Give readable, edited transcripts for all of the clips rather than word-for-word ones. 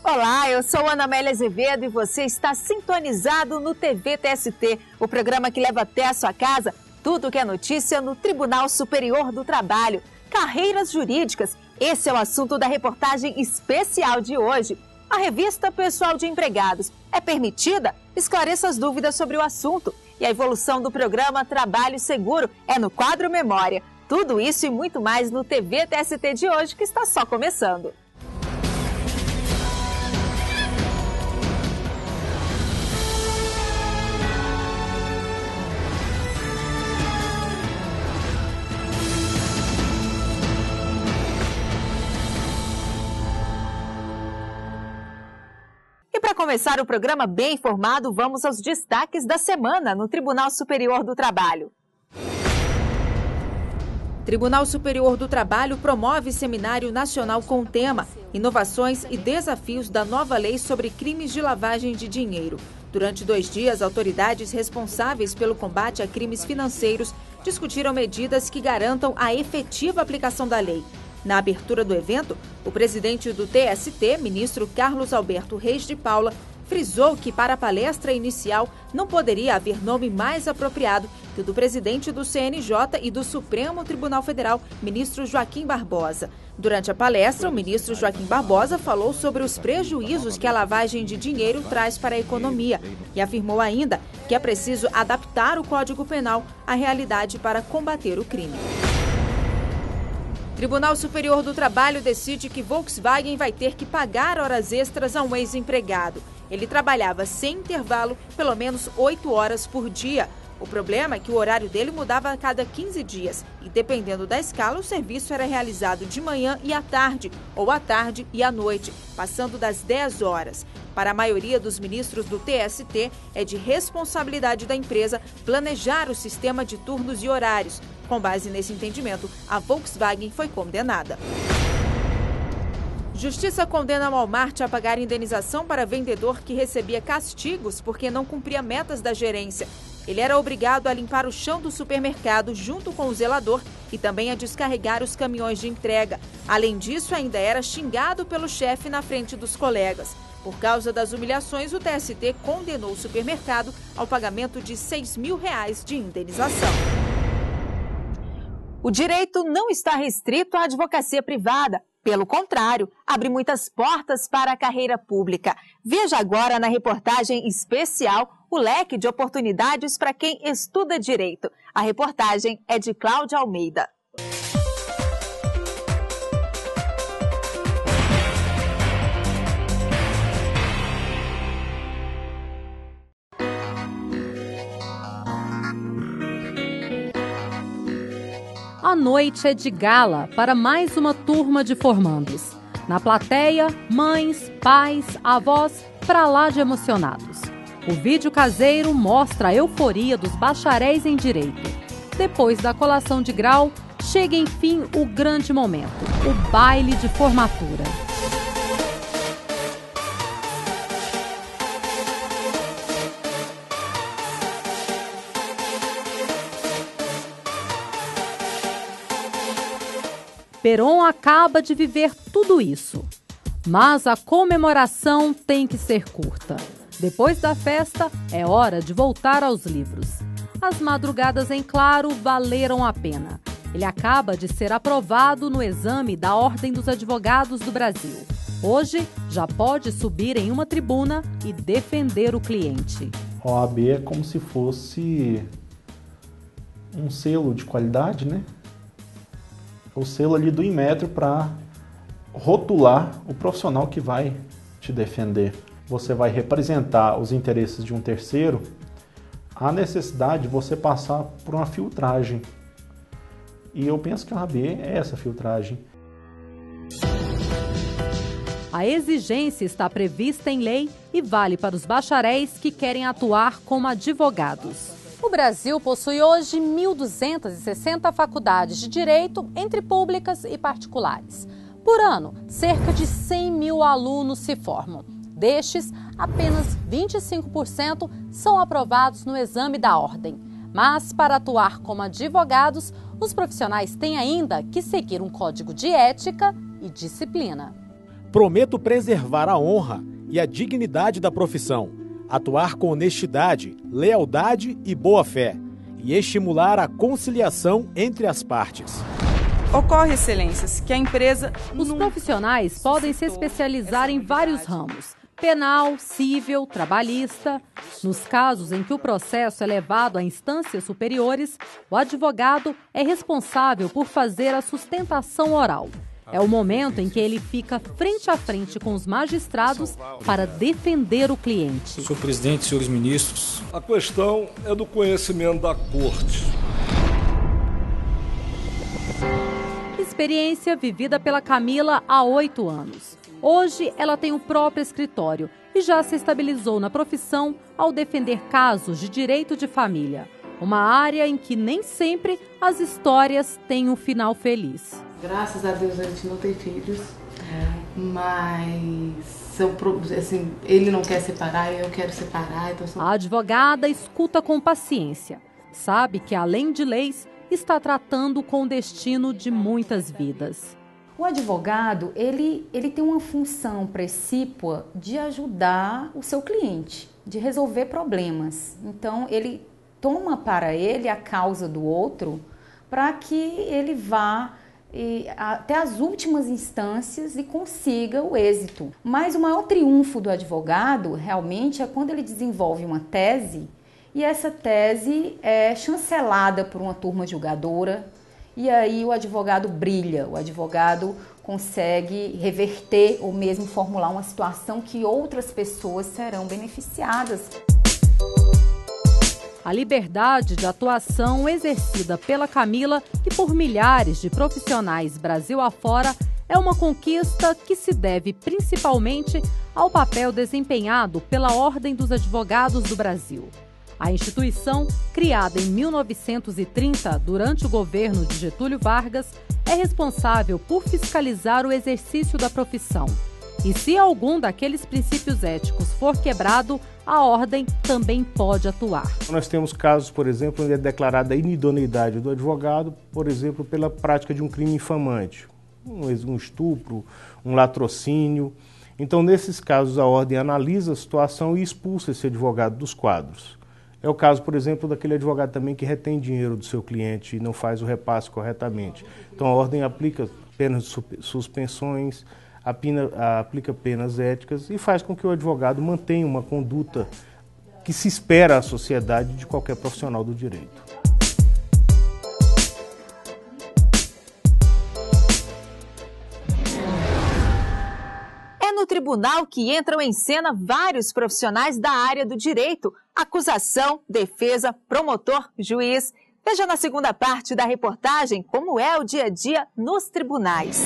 Olá, eu sou Ana Amélia Azevedo e você está sintonizado no TV TST, o programa que leva até a sua casa tudo que é notícia no Tribunal Superior do Trabalho. Carreiras jurídicas, esse é o assunto da reportagem especial de hoje. A revista Pessoal de Empregados é permitida? Esclareça as dúvidas sobre o assunto. E a evolução do programa Trabalho Seguro é no quadro Memória. Tudo isso e muito mais no TV TST de hoje, que está só começando. E para começar o programa bem informado, vamos aos destaques da semana no Tribunal Superior do Trabalho. Tribunal Superior do Trabalho promove seminário nacional com o tema Inovações e Desafios da Nova Lei sobre Crimes de Lavagem de Dinheiro. Durante 2 dias, autoridades responsáveis pelo combate a crimes financeiros discutiram medidas que garantam a efetiva aplicação da lei. Na abertura do evento, o presidente do TST, ministro Carlos Alberto Reis de Paula, frisou que para a palestra inicial não poderia haver nome mais apropriado que o do presidente do CNJ e do Supremo Tribunal Federal, ministro Joaquim Barbosa. Durante a palestra, o ministro Joaquim Barbosa falou sobre os prejuízos que a lavagem de dinheiro traz para a economia e afirmou ainda que é preciso adaptar o Código Penal à realidade para combater o crime. Tribunal Superior do Trabalho decide que Volkswagen vai ter que pagar horas extras a um ex-empregado. Ele trabalhava sem intervalo, pelo menos 8 horas por dia. O problema é que o horário dele mudava a cada 15 dias e, dependendo da escala, o serviço era realizado de manhã e à tarde, ou à tarde e à noite, passando das 10 horas. Para a maioria dos ministros do TST, é de responsabilidade da empresa planejar o sistema de turnos e horários. Com base nesse entendimento, a Volkswagen foi condenada. Justiça condena a Walmart a pagar indenização para vendedor que recebia castigos porque não cumpria metas da gerência. Ele era obrigado a limpar o chão do supermercado junto com o zelador e também a descarregar os caminhões de entrega. Além disso, ainda era xingado pelo chefe na frente dos colegas. Por causa das humilhações, o TST condenou o supermercado ao pagamento de R$6.000 de indenização. O direito não está restrito à advocacia privada. Pelo contrário, abre muitas portas para a carreira pública. Veja agora na reportagem especial o leque de oportunidades para quem estuda direito. A reportagem é de Cláudia Almeida. A noite é de gala para mais uma turma de formandos. Na plateia, mães, pais, avós, pra lá de emocionados. O vídeo caseiro mostra a euforia dos bacharéis em direito. Depois da colação de grau, chega enfim o grande momento, o baile de formatura. Peron acaba de viver tudo isso, mas a comemoração tem que ser curta. Depois da festa, é hora de voltar aos livros. As madrugadas em claro valeram a pena. Ele acaba de ser aprovado no exame da Ordem dos Advogados do Brasil. Hoje, já pode subir em uma tribuna e defender o cliente. A OAB é como se fosse um selo de qualidade, né? O selo ali do Inmetro para rotular o profissional que vai te defender. Você vai representar os interesses de um terceiro, há necessidade de você passar por uma filtragem. E eu penso que a OAB é essa filtragem. A exigência está prevista em lei e vale para os bacharéis que querem atuar como advogados. O Brasil possui hoje 1.260 faculdades de direito, entre públicas e particulares. Por ano, cerca de 100 mil alunos se formam. Destes, apenas 25% são aprovados no exame da ordem. Mas, para atuar como advogados, os profissionais têm ainda que seguir um código de ética e disciplina. Prometo preservar a honra e a dignidade da profissão, atuar com honestidade, lealdade e boa-fé e estimular a conciliação entre as partes. Ocorre, excelências, que a empresa... Os profissionais podem se especializar em vários ramos: penal, civil, trabalhista. Nos casos em que o processo é levado a instâncias superiores, o advogado é responsável por fazer a sustentação oral. É o momento em que ele fica frente a frente com os magistrados para defender o cliente. Senhor presidente, senhores ministros. A questão é do conhecimento da corte. Experiência vivida pela Camila há 8 anos. Hoje, ela tem o próprio escritório e já se estabilizou na profissão ao defender casos de direito de família. Uma área em que nem sempre as histórias têm um final feliz. Graças a Deus a gente não tem filhos, mas assim, ele não quer separar, eu quero separar. Então... A advogada escuta com paciência. Sabe que, além de leis, está tratando com o destino de muitas vidas. O advogado, ele tem uma função precípua de ajudar o seu cliente, de resolver problemas. Então, ele toma para ele a causa do outro para que ele vá até as últimas instâncias e consiga o êxito. Mas o maior triunfo do advogado, realmente, é quando ele desenvolve uma tese e essa tese é chancelada por uma turma julgadora. E aí o advogado brilha, o advogado consegue reverter ou mesmo formular uma situação que outras pessoas serão beneficiadas. A liberdade de atuação exercida pela Camila e por milhares de profissionais Brasil afora é uma conquista que se deve principalmente ao papel desempenhado pela Ordem dos Advogados do Brasil. A instituição, criada em 1930, durante o governo de Getúlio Vargas, é responsável por fiscalizar o exercício da profissão. E se algum daqueles princípios éticos for quebrado, a ordem também pode atuar. Nós temos casos, por exemplo, onde é declarada a inidoneidade do advogado, por exemplo, pela prática de um crime infamante, um estupro, um latrocínio. Então, nesses casos, a ordem analisa a situação e expulsa esse advogado dos quadros. É o caso, por exemplo, daquele advogado também que retém dinheiro do seu cliente e não faz o repasse corretamente. Então, a ordem aplica penas de suspensões, aplica penas éticas e faz com que o advogado mantenha uma conduta que se espera à sociedade de qualquer profissional do direito. É no tribunal que entram em cena vários profissionais da área do direito: acusação, defesa, promotor, juiz. Veja na segunda parte da reportagem como é o dia a dia nos tribunais.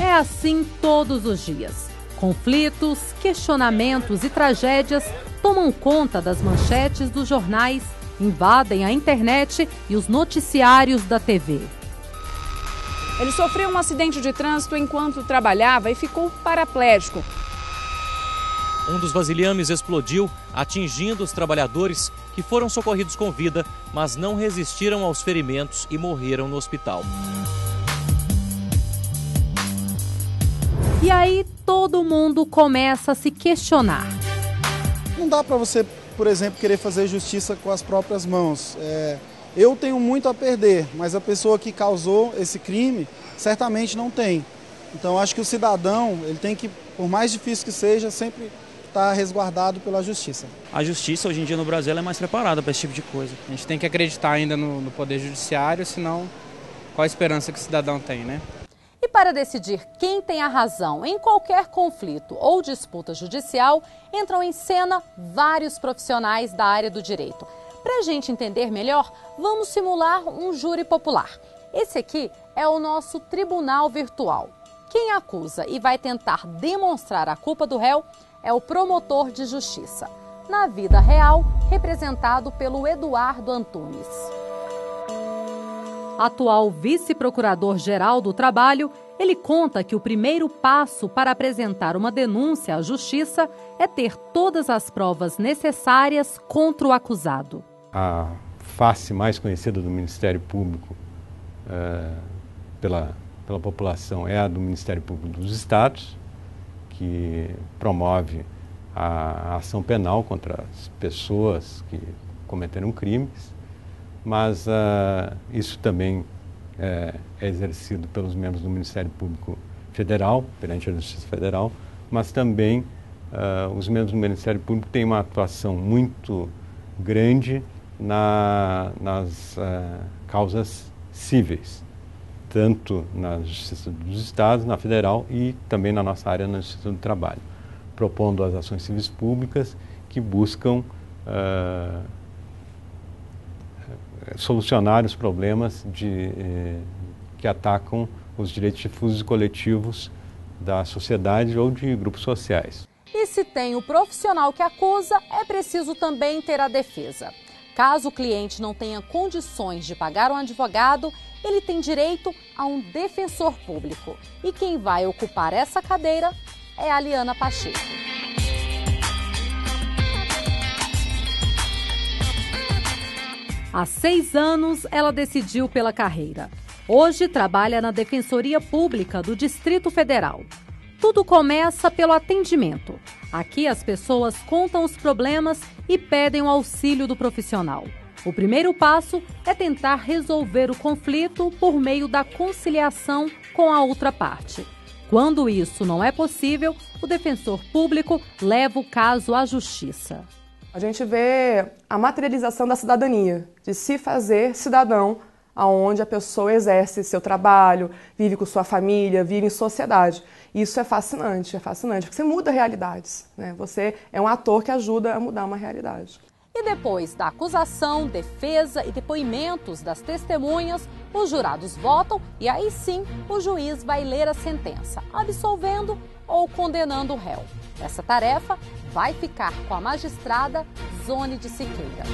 É assim todos os dias. Conflitos, questionamentos e tragédias tomam conta das manchetes dos jornais, invadem a internet e os noticiários da TV. Ele sofreu um acidente de trânsito enquanto trabalhava e ficou paraplégico. Um dos vasilhames explodiu, atingindo os trabalhadores que foram socorridos com vida, mas não resistiram aos ferimentos e morreram no hospital. E aí todo mundo começa a se questionar. Não dá para você, por exemplo, querer fazer justiça com as próprias mãos. Eu tenho muito a perder, mas a pessoa que causou esse crime certamente não tem. Então acho que o cidadão, ele tem que, por mais difícil que seja, sempre estar resguardado pela justiça. A justiça hoje em dia no Brasil é mais preparada para esse tipo de coisa. A gente tem que acreditar ainda no poder judiciário, senão qual a esperança que o cidadão tem, né? E para decidir quem tem a razão em qualquer conflito ou disputa judicial, entram em cena vários profissionais da área do direito. Para a gente entender melhor, vamos simular um júri popular. Esse aqui é o nosso tribunal virtual. Quem acusa e vai tentar demonstrar a culpa do réu é o promotor de justiça. Na vida real, representado pelo Eduardo Antunes. Atual vice-procurador-geral do Trabalho, ele conta que o primeiro passo para apresentar uma denúncia à Justiça é ter todas as provas necessárias contra o acusado. A face mais conhecida do Ministério Público pela população é a do Ministério Público dos Estados, que promove a ação penal contra as pessoas que cometeram crimes, mas isso também é exercido pelos membros do Ministério Público Federal, perante a Justiça Federal, mas também os membros do Ministério Público têm uma atuação muito grande nas causas cíveis, tanto na Justiça dos Estados, na Federal e também na nossa área, na Justiça do Trabalho, propondo as ações civis públicas que buscam solucionar os problemas que atacam os direitos difusos e coletivos da sociedade ou de grupos sociais. E se tem o profissional que acusa, é preciso também ter a defesa. Caso o cliente não tenha condições de pagar um advogado, ele tem direito a um defensor público. E quem vai ocupar essa cadeira é a Liana Pacheco. Há 6 anos, ela decidiu pela carreira. Hoje, trabalha na Defensoria Pública do Distrito Federal. Tudo começa pelo atendimento. Aqui, as pessoas contam os problemas e pedem o auxílio do profissional. O primeiro passo é tentar resolver o conflito por meio da conciliação com a outra parte. Quando isso não é possível, o defensor público leva o caso à justiça. A gente vê a materialização da cidadania, de se fazer cidadão, onde a pessoa exerce seu trabalho, vive com sua família, vive em sociedade. Isso é fascinante, porque você muda realidades, né? Você é um ator que ajuda a mudar uma realidade. E depois da acusação, defesa e depoimentos das testemunhas, os jurados votam e aí sim o juiz vai ler a sentença, absolvendo ou condenando o réu. Essa tarefa vai ficar com a magistrada Zone de Siqueira.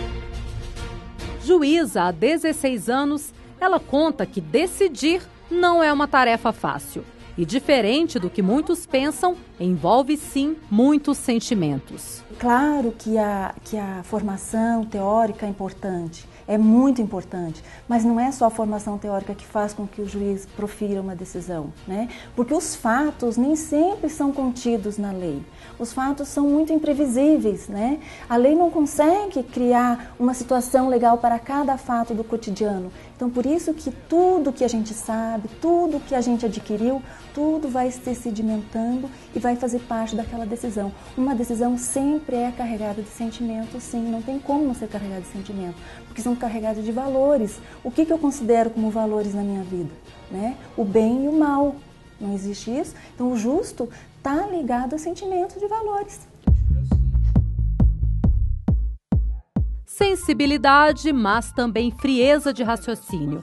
Juíza há 16 anos, ela conta que decidir não é uma tarefa fácil. E diferente do que muitos pensam, envolve sim muitos sentimentos. Claro que a formação teórica é importante, é muito importante, mas não é só a formação teórica que faz com que o juiz profira uma decisão, né? Porque os fatos nem sempre são contidos na lei. Os fatos são muito imprevisíveis, né? A lei não consegue criar uma situação legal para cada fato do cotidiano. Então, por isso que tudo que a gente sabe, tudo que a gente adquiriu, tudo vai se sedimentando e vai fazer parte daquela decisão. Uma decisão sempre é carregada de sentimento, sim, não tem como não ser carregada de sentimento, porque são carregados de valores. O que eu considero como valores na minha vida, né? O bem e o mal. Não existe isso? Então, o justo está ligado a sentimentos de valores. Sensibilidade, mas também frieza de raciocínio.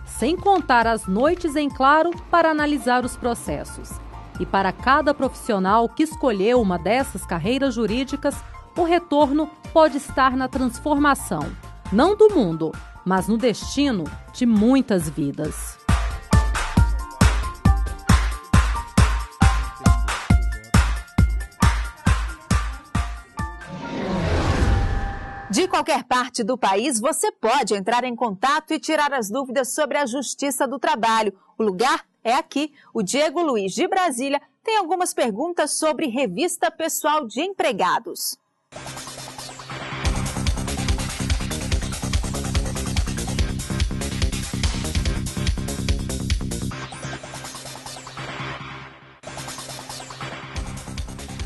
Sem contar as noites em claro para analisar os processos. E para cada profissional que escolheu uma dessas carreiras jurídicas, o retorno pode estar na transformação, não do mundo, mas no destino de muitas vidas. De qualquer parte do país, você pode entrar em contato e tirar as dúvidas sobre a Justiça do Trabalho. O lugar é aqui. O Diego Luiz, de Brasília, tem algumas perguntas sobre revista pessoal de empregados.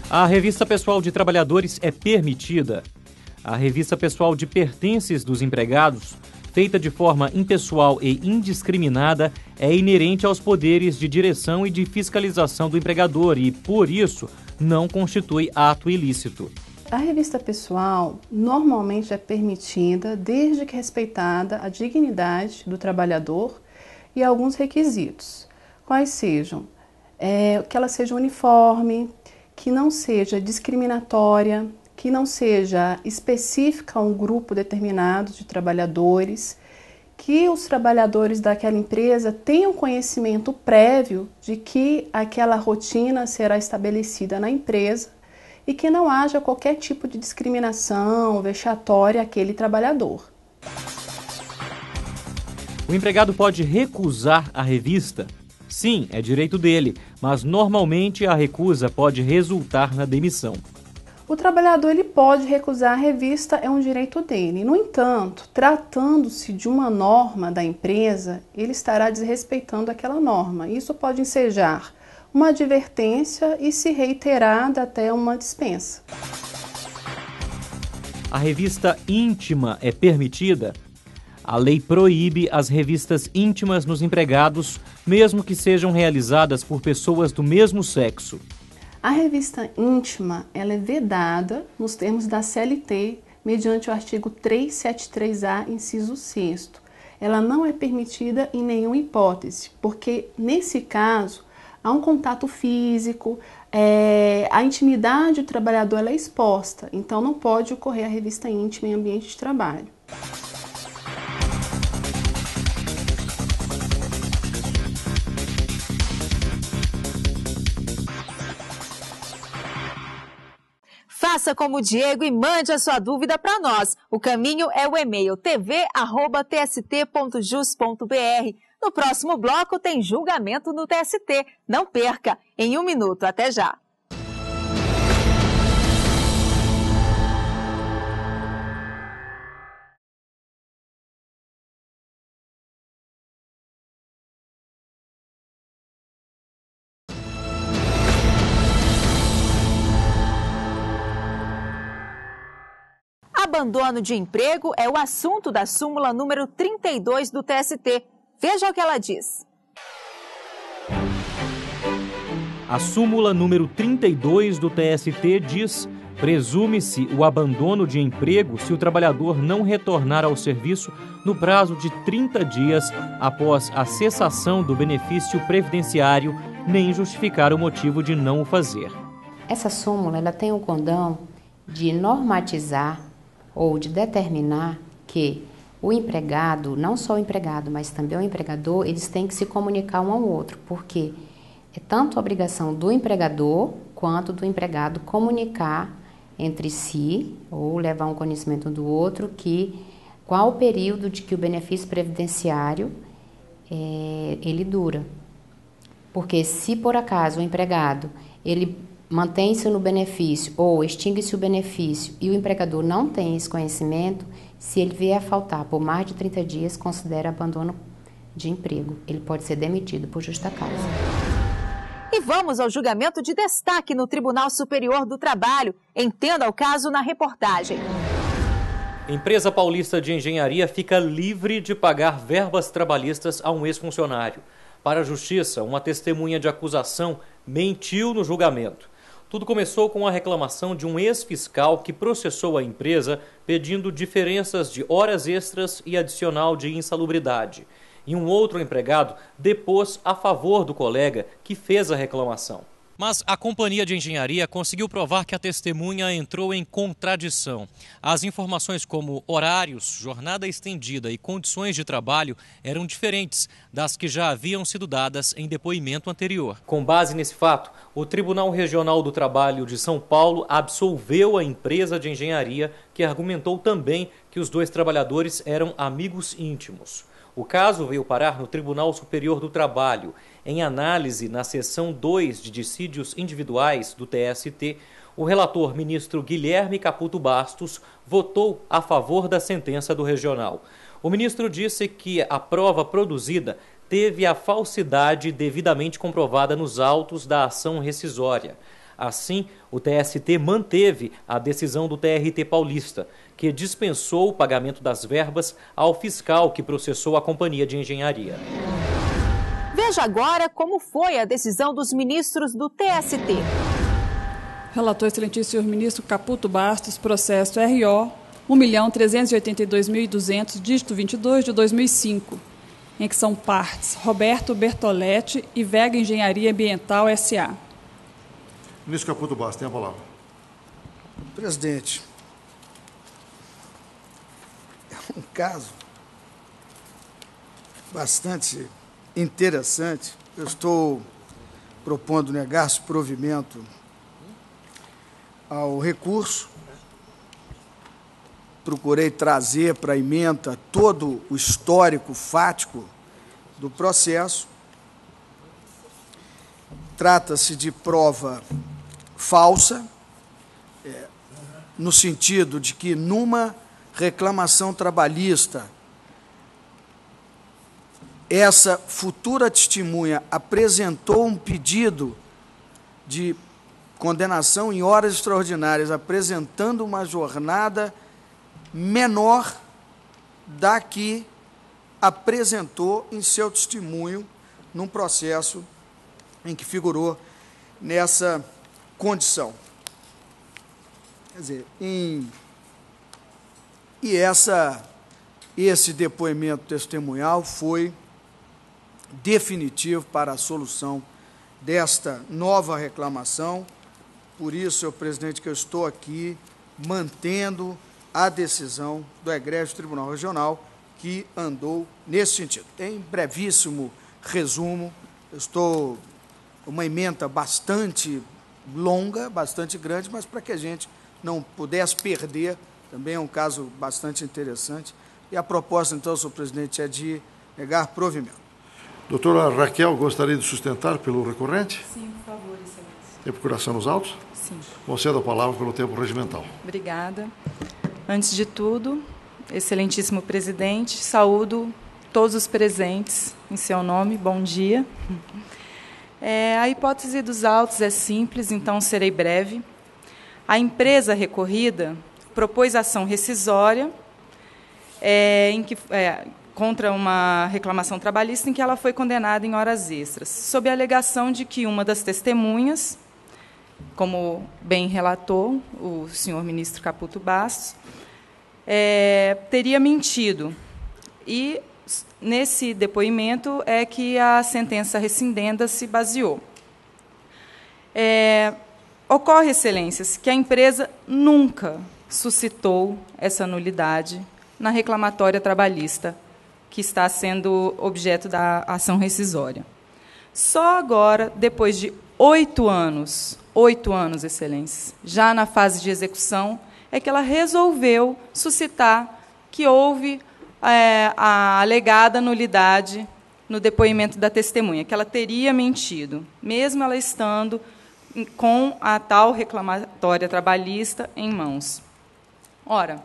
A revista pessoal de trabalhadores é permitida. A revista pessoal de pertences dos empregados, feita de forma impessoal e indiscriminada, é inerente aos poderes de direção e de fiscalização do empregador e, por isso, não constitui ato ilícito. A revista pessoal normalmente é permitida desde que respeitada a dignidade do trabalhador e alguns requisitos. Quais sejam? Que ela seja uniforme, que não seja discriminatória, que não seja específica a um grupo determinado de trabalhadores, que os trabalhadores daquela empresa tenham conhecimento prévio de que aquela rotina será estabelecida na empresa e que não haja qualquer tipo de discriminação vexatória àquele trabalhador. O empregado pode recusar a revista? Sim, é direito dele, mas normalmente a recusa pode resultar na demissão. O trabalhador ele pode recusar a revista, é um direito dele. No entanto, tratando-se de uma norma da empresa, ele estará desrespeitando aquela norma. Isso pode ensejar uma advertência e, se reiterada, até uma dispensa. A revista íntima é permitida? A lei proíbe as revistas íntimas nos empregados, mesmo que sejam realizadas por pessoas do mesmo sexo. A revista íntima ela é vedada nos termos da CLT, mediante o artigo 373A, inciso 6º. Ela não é permitida em nenhuma hipótese, porque, nesse caso, há um contato físico, a intimidade do trabalhador ela é exposta, então não pode ocorrer a revista íntima em ambiente de trabalho. Faça como o Diego e mande a sua dúvida para nós. O caminho é o e-mail tv@tst.jus.br. No próximo bloco tem julgamento no TST. Não perca, em 1 minuto. Até já. Abandono de emprego é o assunto da súmula número 32 do TST. Veja o que ela diz. A súmula número 32 do TST diz: presume-se o abandono de emprego se o trabalhador não retornar ao serviço no prazo de 30 dias após a cessação do benefício previdenciário, nem justificar o motivo de não o fazer. Essa súmula ela tem o condão de normatizar ou de determinar que o empregado, não só o empregado, mas também o empregador, eles têm que se comunicar um ao outro, porque é tanto a obrigação do empregador quanto do empregado comunicar entre si ou levar um conhecimento do outro qual o período de que o benefício previdenciário ele dura. Porque se por acaso o empregado ele mantém-se no benefício ou extingue-se o benefício e o empregador não tem esse conhecimento, se ele vier a faltar por mais de 30 dias, considera abandono de emprego. Ele pode ser demitido por justa causa. E vamos ao julgamento de destaque no Tribunal Superior do Trabalho. Entenda o caso na reportagem. Empresa Paulista de Engenharia fica livre de pagar verbas trabalhistas a um ex-funcionário. Para a Justiça, uma testemunha de acusação mentiu no julgamento. Tudo começou com a reclamação de um ex-fiscal que processou a empresa pedindo diferenças de horas extras e adicional de insalubridade. E um outro empregado depôs a favor do colega que fez a reclamação. Mas a companhia de engenharia conseguiu provar que a testemunha entrou em contradição. As informações como horários, jornada estendida e condições de trabalho eram diferentes das que já haviam sido dadas em depoimento anterior. Com base nesse fato, o Tribunal Regional do Trabalho de São Paulo absolveu a empresa de engenharia, que argumentou também que os dois trabalhadores eram amigos íntimos. O caso veio parar no Tribunal Superior do Trabalho. Em análise na seção 2 de dissídios individuais do TST, o relator ministro Guilherme Caputo Bastos votou a favor da sentença do regional. O ministro disse que a prova produzida teve a falsidade devidamente comprovada nos autos da ação rescisória. Assim, o TST manteve a decisão do TRT paulista, que dispensou o pagamento das verbas ao fiscal que processou a companhia de engenharia. Veja agora como foi a decisão dos ministros do TST. Relator excelentíssimo senhor ministro Caputo Bastos, processo RO 1.382.200, dígito 22 de 2005, em que são partes Roberto Bertoletti e Vega Engenharia Ambiental S.A. Ministro Caputo Bastos, tem a palavra. Presidente, é um caso bastante interessante. Eu estou propondo negar-se provimento ao recurso procurei trazer para a ementa todo o histórico fático do processo. Trata-se de prova falsa, no sentido de que numa reclamação trabalhista, essa futura testemunha apresentou um pedido de condenação em horas extraordinárias, apresentando uma jornada menor da que apresentou em seu testemunho num processo em que figurou nessa condição. Quer dizer, esse depoimento testemunhal foi definitivo para a solução desta nova reclamação. Por isso, senhor presidente, que eu estou aqui mantendo a decisão do egrégio Tribunal Regional que andou nesse sentido. Em brevíssimo resumo, eu estou uma ementa bastante longa, bastante grande, mas para que a gente não pudesse perder, também é um caso bastante interessante. E a proposta, então, senhor presidente, é de negar provimento. Doutora Raquel, gostaria de sustentar pelo recorrente? Sim, por favor, excelência. Tem procuração nos autos? Sim. Concedo a palavra pelo tempo regimental. Obrigada. Antes de tudo, excelentíssimo presidente, saúdo todos os presentes em seu nome. Bom dia. A hipótese dos autos é simples, então serei breve. A empresa recorrida propôs ação rescisória contra uma reclamação trabalhista em que ela foi condenada em horas extras, sob a alegação de que uma das testemunhas, como bem relatou o senhor ministro Caputo Bastos, teria mentido. E nesse depoimento é que a sentença rescindenda se baseou. Ocorre, excelências, que a empresa nunca suscitou essa nulidade na reclamatória trabalhista que está sendo objeto da ação rescisória. Só agora, depois de 8 anos, excelências, já na fase de execução, é que ela resolveu suscitar que houve a alegada nulidade no depoimento da testemunha, que ela teria mentido, mesmo ela estando com a tal reclamatória trabalhista em mãos. Ora,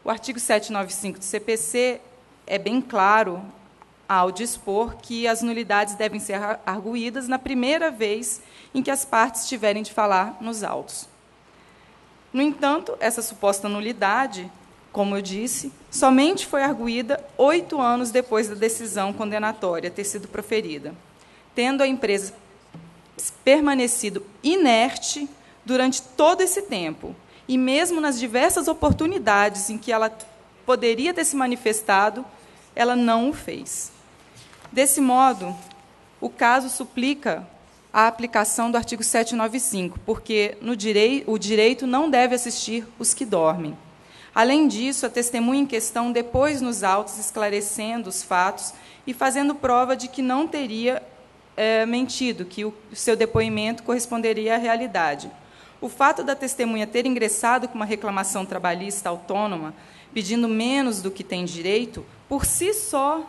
o artigo 795 do CPC é bem claro ao dispor que as nulidades devem ser arguídas na primeira vez em que as partes tiverem de falar nos autos. No entanto, essa suposta nulidade, como eu disse, somente foi arguída 8 anos depois da decisão condenatória ter sido proferida, tendo a empresa permanecido inerte durante todo esse tempo, e mesmo nas diversas oportunidades em que ela poderia ter se manifestado, ela não o fez. Desse modo, o caso suplica a aplicação do artigo 795, porque o direito não deve assistir os que dormem. Além disso, a testemunha em questão depôs nos autos, esclarecendo os fatos e fazendo prova de que não teria mentido, que o seu depoimento corresponderia à realidade. O fato da testemunha ter ingressado com uma reclamação trabalhista autônoma, pedindo menos do que tem direito, por si só,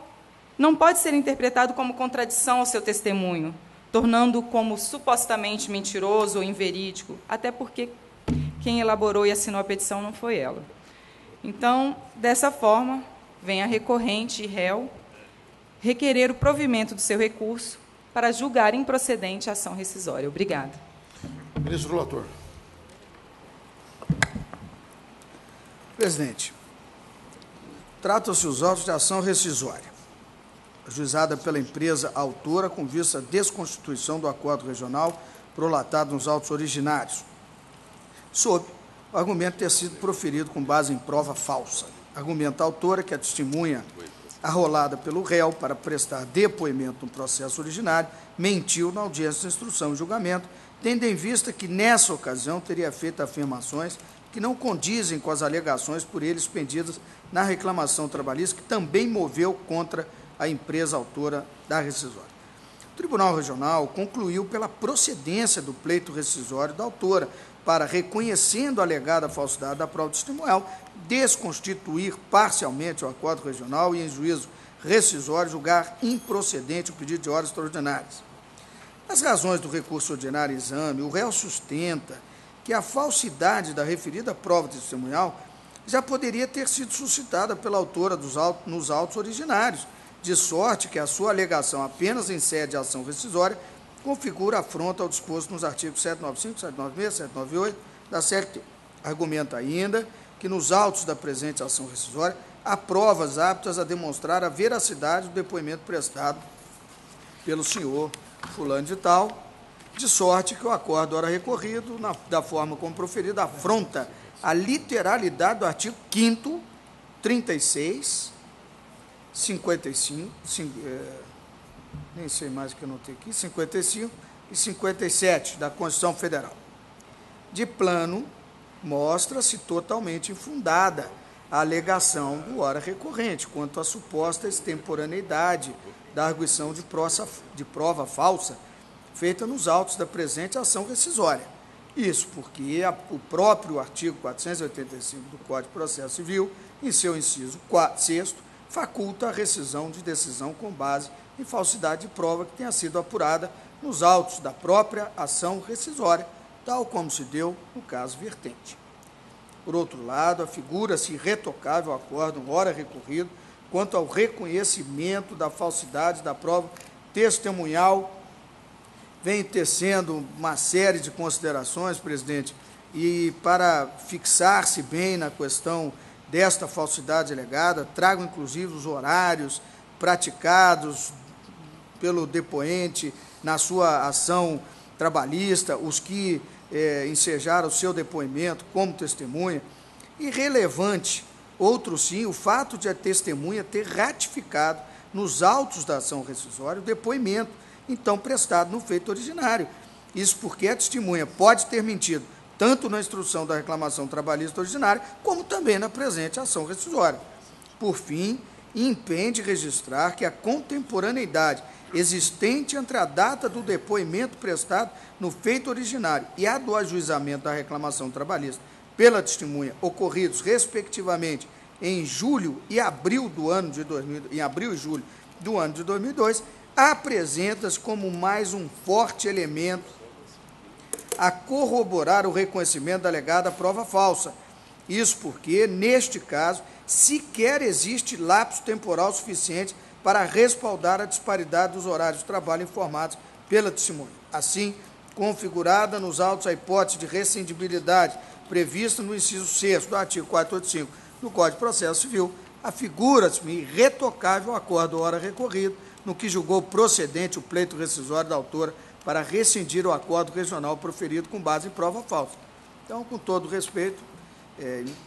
não pode ser interpretado como contradição ao seu testemunho, tornando-o como supostamente mentiroso ou inverídico, até porque quem elaborou e assinou a petição não foi ela. Então, dessa forma, vem a recorrente e réu requerer o provimento do seu recurso para julgar improcedente a ação rescisória. Obrigada. Ministro relator. Presidente, tratam-se os autos de ação rescisória, ajuizada pela empresa autora com vista à desconstituição do acordo regional prolatado nos autos originários, sob o argumento ter sido proferido com base em prova falsa. Argumenta a autora que a testemunha arrolada pelo réu para prestar depoimento no processo originário mentiu na audiência de instrução e julgamento, tendo em vista que, nessa ocasião, teria feito afirmações que não condizem com as alegações por ele expendidas na reclamação trabalhista, que também moveu contra a empresa autora da rescisória. O Tribunal Regional concluiu pela procedência do pleito rescisório da autora, para, reconhecendo a alegada falsidade da prova testemunhal, desconstituir parcialmente o acordo regional e, em juízo rescisório, julgar improcedente o pedido de horas extraordinárias. As razões do recurso ordinário em exame, o réu sustenta que a falsidade da referida prova testemunhal já poderia ter sido suscitada pela autora nos autos originários, de sorte que a sua alegação apenas em sede de ação rescisória configura afronta ao disposto nos artigos 795, 796, 798 da CLT. Argumenta ainda que nos autos da presente ação rescisória há provas aptas a demonstrar a veracidade do depoimento prestado pelo senhor fulano de tal, de sorte que o acordo ora recorrido, da forma como proferido, afronta a literalidade do artigo 5º, 36, 55, nem sei mais o que eu notei aqui, 55 e 57 da Constituição Federal. De plano, mostra-se totalmente infundada a alegação do ora recorrente quanto à suposta extemporaneidade da arguição de prova falsa feita nos autos da presente ação rescisória. Isso porque o próprio artigo 485 do Código de Processo Civil, em seu inciso 6º, faculta a rescisão de decisão com base em falsidade de prova que tenha sido apurada nos autos da própria ação rescisória, tal como se deu no caso vertente. Por outro lado, afigura-se irretocável o acórdão ora recorrido quanto ao reconhecimento da falsidade da prova testemunhal. Vem tecendo uma série de considerações, presidente, e para fixar-se bem na questão desta falsidade alegada, trago inclusive os horários praticados pelo depoente na sua ação trabalhista, os que ensejaram o seu depoimento como testemunha. Irrelevante, outro sim, o fato de a testemunha ter ratificado nos autos da ação rescisória o depoimento então prestado no feito originário. Isso porque a testemunha pode ter mentido tanto na instrução da reclamação trabalhista originária, como também na presente ação rescisória. Por fim, impende registrar que a contemporaneidade existente entre a data do depoimento prestado no feito originário e a do ajuizamento da reclamação trabalhista pela testemunha, ocorridos, respectivamente, em julho e abril do ano de 2000, em abril e julho do ano de 2002, apresenta-se como mais um forte elemento a corroborar o reconhecimento da alegada prova falsa. Isso porque, neste caso, sequer existe lapso temporal suficiente para respaldar a disparidade dos horários de trabalho informados pela testemunha. Assim, configurada nos autos a hipótese de rescindibilidade prevista no inciso 6º do artigo 485 do Código de Processo Civil, afigura-se irretocável o acordo ora recorrido, no que julgou procedente o pleito rescisório da autora para rescindir o acordo regional proferido com base em prova falsa. Então, com todo respeito,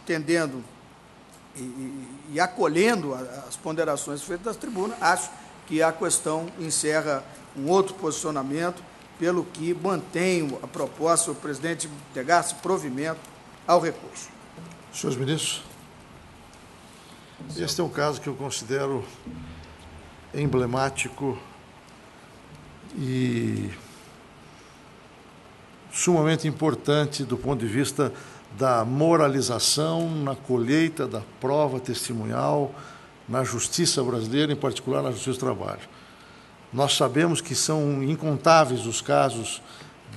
entendendo e acolhendo as ponderações feitas da tribuna, acho que a questão encerra um outro posicionamento, pelo que mantenho a proposta do presidente entregar-se provimento ao recurso. Senhores ministros, este é um caso que eu considero emblemático e sumamente importante do ponto de vista da moralização na colheita da prova testemunhal na justiça brasileira, em particular na justiça do trabalho. Nós sabemos que são incontáveis os casos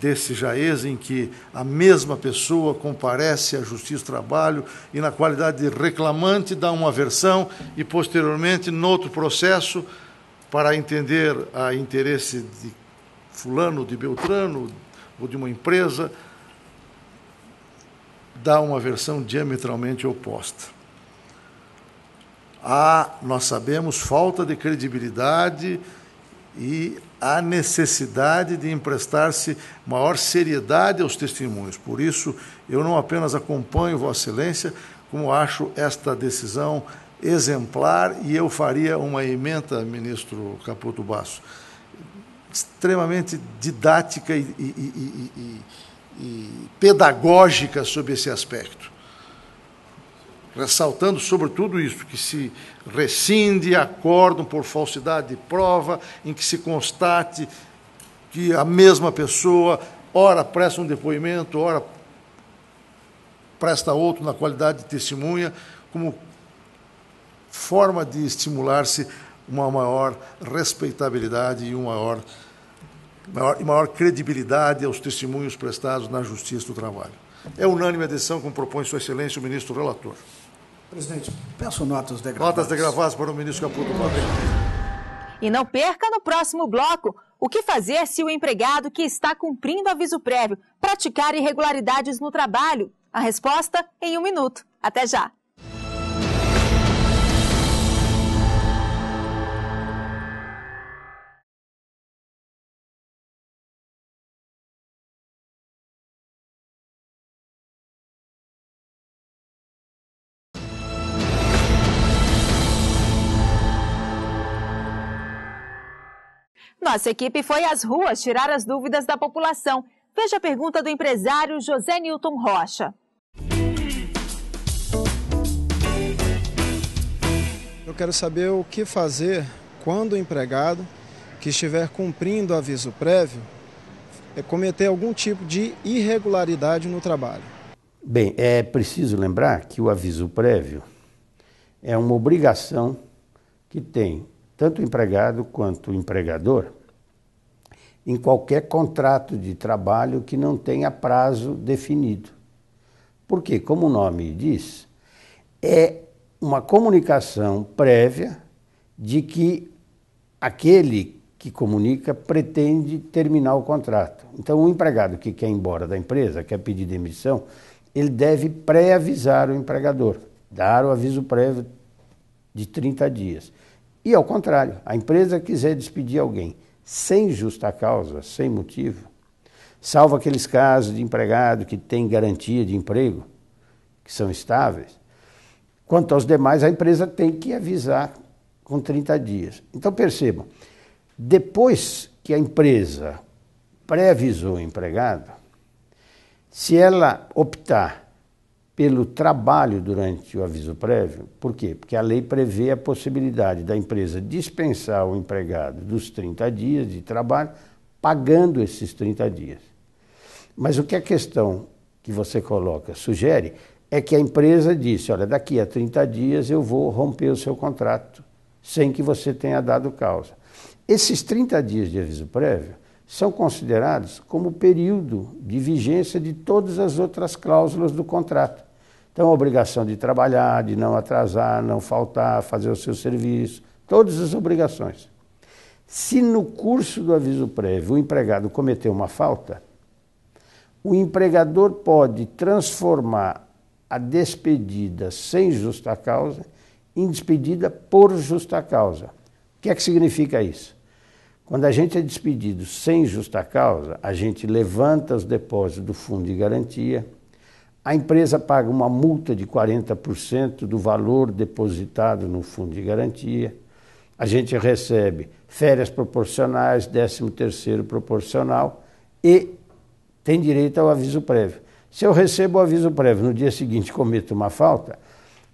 desse jaez em que a mesma pessoa comparece à Justiça do Trabalho e, na qualidade de reclamante, dá uma versão e, posteriormente, noutro processo, para entender a interesse de fulano, de Beltrano ou de uma empresa, dá uma versão diametralmente oposta. Nós sabemos, falta de credibilidade e a necessidade de emprestar-se maior seriedade aos testemunhos. Por isso, eu não apenas acompanho Vossa Excelência, como acho esta decisão exemplar, e eu faria uma ementa, ministro Caputo Basso, extremamente didática e pedagógica sobre esse aspecto, ressaltando sobretudo isso, que se rescinde acórdão por falsidade de prova, em que se constate que a mesma pessoa ora presta um depoimento, ora presta outro na qualidade de testemunha, como forma de estimular-se uma maior respeitabilidade e uma maior credibilidade aos testemunhos prestados na Justiça do Trabalho. É unânime a decisão, como propõe Sua Excelência o ministro relator. Presidente, peço notas degravadas. Notas degravadas para o ministro Caputo. E não perca no próximo bloco o que fazer se o empregado que está cumprindo aviso prévio praticar irregularidades no trabalho. A resposta em 1 minuto. Até já! Nossa equipe foi às ruas tirar as dúvidas da população. Veja a pergunta do empresário José Nilton Rocha. Eu quero saber o que fazer quando o empregado que estiver cumprindo o aviso prévio cometer algum tipo de irregularidade no trabalho. Bem, é preciso lembrar que o aviso prévio é uma obrigação que tem tanto o empregado quanto o empregador, em qualquer contrato de trabalho que não tenha prazo definido. Porque, como o nome diz, é uma comunicação prévia de que aquele que comunica pretende terminar o contrato. Então, o empregado que quer ir embora da empresa, quer pedir demissão, ele deve pré-avisar o empregador, dar o aviso prévio de 30 dias. E, ao contrário, a empresa quiser despedir alguém sem justa causa, sem motivo, salvo aqueles casos de empregado que tem garantia de emprego, que são estáveis, quanto aos demais, a empresa tem que avisar com 30 dias. Então, percebam, depois que a empresa pré-avisou o empregado, se ela optar pelo trabalho durante o aviso prévio. Por quê? Porque a lei prevê a possibilidade da empresa dispensar o empregado dos 30 dias de trabalho, pagando esses 30 dias. Mas o que a questão que você coloca sugere é que a empresa disse, olha, daqui a 30 dias eu vou romper o seu contrato, sem que você tenha dado causa. Esses 30 dias de aviso prévio são considerados como período de vigência de todas as outras cláusulas do contrato. Então, a obrigação de trabalhar, de não atrasar, não faltar, fazer o seu serviço, todas as obrigações. Se no curso do aviso prévio o empregado cometeu uma falta, o empregador pode transformar a despedida sem justa causa em despedida por justa causa. O que é que significa isso? Quando a gente é despedido sem justa causa, a gente levanta os depósitos do fundo de garantia, a empresa paga uma multa de 40% do valor depositado no fundo de garantia, a gente recebe férias proporcionais, 13º proporcional e tem direito ao aviso prévio. Se eu recebo o aviso prévio no dia seguinte cometo uma falta,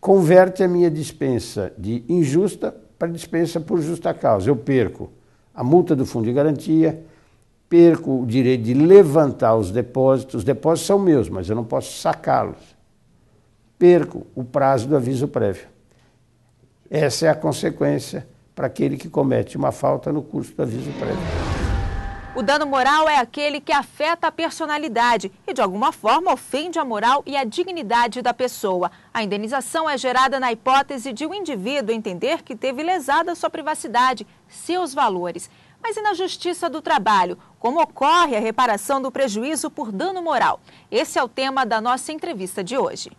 converte a minha dispensa de injusta para dispensa por justa causa. Eu perco a multa do fundo de garantia, perco o direito de levantar os depósitos são meus, mas eu não posso sacá-los. Perco o prazo do aviso prévio. Essa é a consequência para aquele que comete uma falta no curso do aviso prévio. O dano moral é aquele que afeta a personalidade e, de alguma forma, ofende a moral e a dignidade da pessoa. A indenização é gerada na hipótese de o indivíduo entender que teve lesada sua privacidade, seus valores. Mas e na Justiça do Trabalho? Como ocorre a reparação do prejuízo por dano moral? Esse é o tema da nossa entrevista de hoje.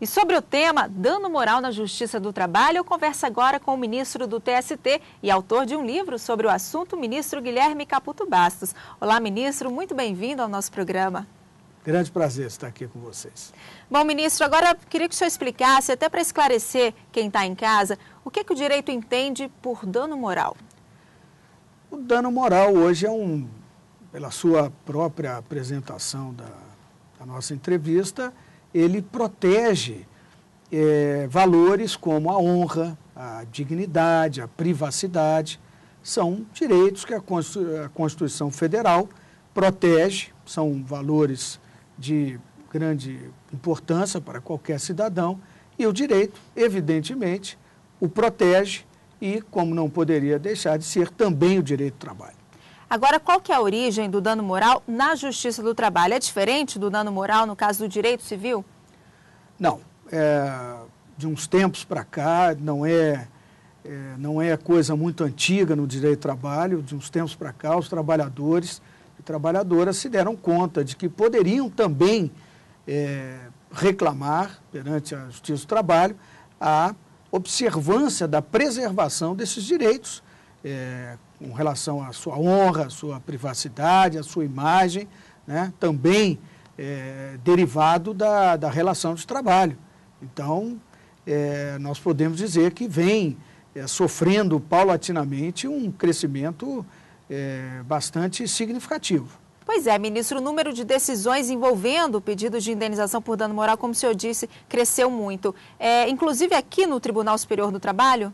E sobre o tema dano moral na Justiça do Trabalho, eu converso agora com o ministro do TST e autor de um livro sobre o assunto, o ministro Guilherme Caputo Bastos. Olá, ministro, muito bem-vindo ao nosso programa. Grande prazer estar aqui com vocês. Bom, ministro, agora queria que o senhor explicasse, até para esclarecer quem está em casa, o que o direito entende por dano moral? O dano moral hoje é pela sua própria apresentação da nossa entrevista, ele protege valores como a honra, a dignidade, a privacidade, são direitos que a Constituição Federal protege, são valores de grande importância para qualquer cidadão, e o direito, evidentemente, o protege e, como não poderia deixar de ser, também o direito do trabalho. Agora, qual que é a origem do dano moral na Justiça do Trabalho? É diferente do dano moral no caso do direito civil? Não. De uns tempos para cá, não é coisa muito antiga no direito do trabalho. De uns tempos para cá, os trabalhadores e trabalhadoras se deram conta de que poderiam também reclamar perante a Justiça do Trabalho a observância da preservação desses direitos com relação à sua honra, à sua privacidade, à sua imagem, né? Também derivado da relação de trabalho. Então, nós podemos dizer que vem sofrendo paulatinamente um crescimento bastante significativo. Pois é, ministro, o número de decisões envolvendo pedidos de indenização por dano moral, como o senhor disse, cresceu muito. Inclusive aqui no Tribunal Superior do Trabalho?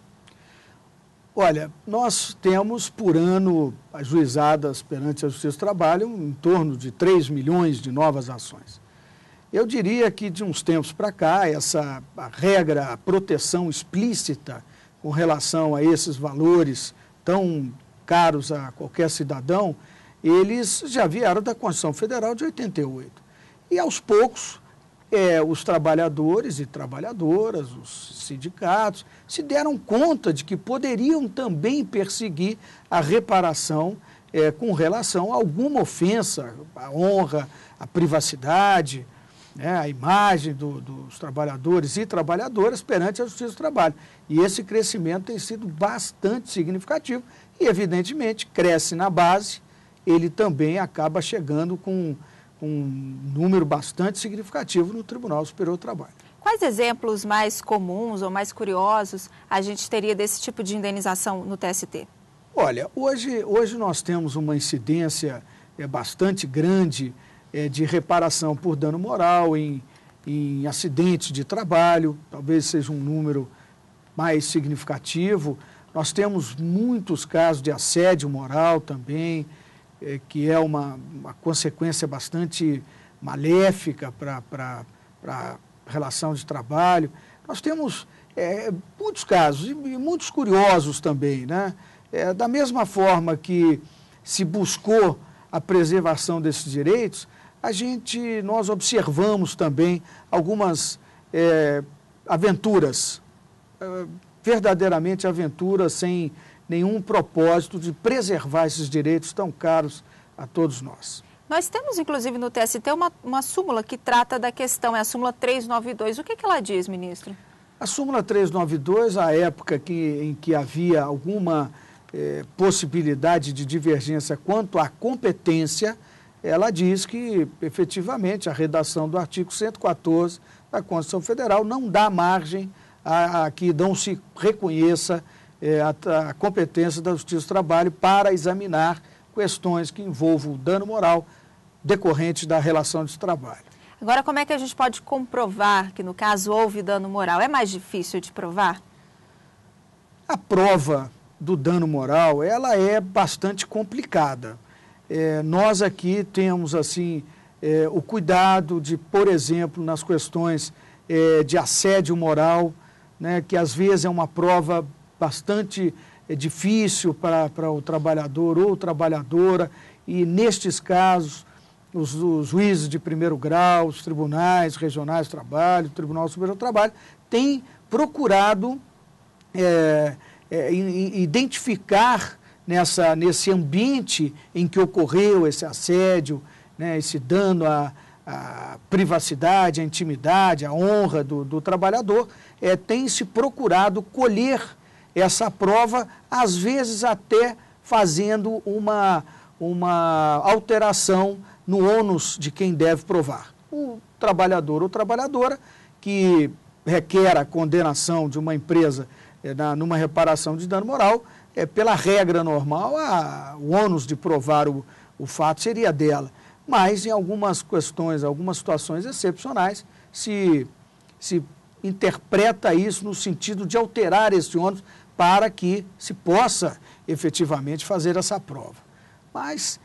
Olha, nós temos por ano ajuizadas perante a Justiça do Trabalho em torno de 3 milhões de novas ações. Eu diria que de uns tempos para cá, a regra, a proteção explícita com relação a esses valores tão caros a qualquer cidadão, eles já vieram da Constituição Federal de 88. E aos poucos, os trabalhadores e trabalhadoras, os sindicatos, se deram conta de que poderiam também perseguir a reparação com relação a alguma ofensa, à honra, à privacidade, a imagem dos trabalhadores e trabalhadoras perante a Justiça do Trabalho. E esse crescimento tem sido bastante significativo e, evidentemente, cresce na base, ele também acaba chegando com um número bastante significativo no Tribunal Superior do Trabalho. Quais exemplos mais comuns ou mais curiosos a gente teria desse tipo de indenização no TST? Olha, hoje nós temos uma incidência bastante grande de reparação por dano moral em acidentes de trabalho, talvez seja um número mais significativo. Nós temos muitos casos de assédio moral também, que é uma consequência bastante maléfica para a relação de trabalho. Nós temos muitos casos e muitos curiosos também, né? Da mesma forma que se buscou a preservação desses direitos, nós observamos também algumas aventuras, verdadeiramente aventuras sem nenhum propósito de preservar esses direitos tão caros a todos nós. Nós temos, inclusive, no TST uma súmula que trata da questão, é a súmula 392. O que ela diz, ministro? A súmula 392, à época em que havia alguma possibilidade de divergência quanto à competência, ela diz que, efetivamente, a redação do artigo 114 da Constituição Federal não dá margem a que não se reconheça a competência da Justiça do Trabalho para examinar questões que envolvam o dano moral decorrente da relação de trabalho. Agora, como é que a gente pode comprovar que, no caso, houve dano moral? É mais difícil de provar? A prova do dano moral, ela é bastante complicada. Nós aqui temos, assim, o cuidado de, por exemplo, nas questões de assédio moral, né, que às vezes é uma prova bastante difícil para o trabalhador ou trabalhadora, e nestes casos, os juízes de primeiro grau, os tribunais regionais de trabalho, o Tribunal Superior do Trabalho, têm procurado identificar nesse ambiente em que ocorreu esse assédio, né, esse dano à privacidade, à intimidade, à honra do trabalhador, tem se procurado colher essa prova, às vezes até fazendo uma alteração no ônus de quem deve provar. O trabalhador ou trabalhadora que requer a condenação de uma empresa numa reparação de dano moral, pela regra normal, o ônus de provar o fato seria dela. Mas em algumas questões, algumas situações excepcionais, se interpreta isso no sentido de alterar esse ônus para que se possa efetivamente fazer essa prova. Mas